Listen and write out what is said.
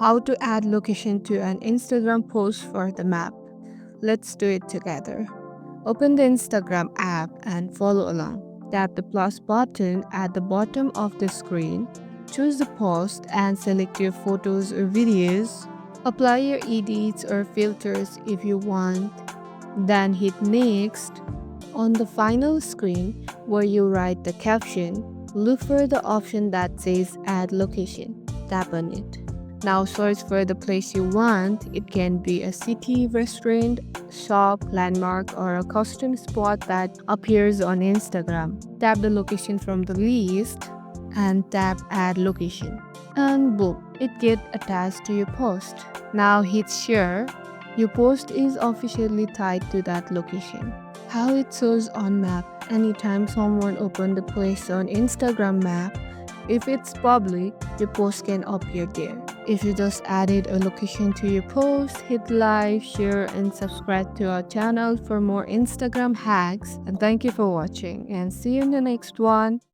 How to add location to an Instagram post for the map. Let's do it together. Open the Instagram app and follow along. Tap the plus button at the bottom of the screen. Choose the post and select your photos or videos. Apply your edits or filters if you want. Then hit next. On the final screen where you write the caption, look for the option that says add location. Tap on it. Now search for the place you want. It can be a city, restaurant, shop, landmark, or a custom spot that appears on Instagram. Tap the location from the list and tap add location. And boom, it gets attached to your post. Now hit share. Your post is officially tied to that location. How it shows on map. Anytime someone opens the place on Instagram map, if it's public, your post can appear there. If you just added a location to your post, hit like, share, and subscribe to our channel for more Instagram hacks. And thank you for watching, and see you in the next one.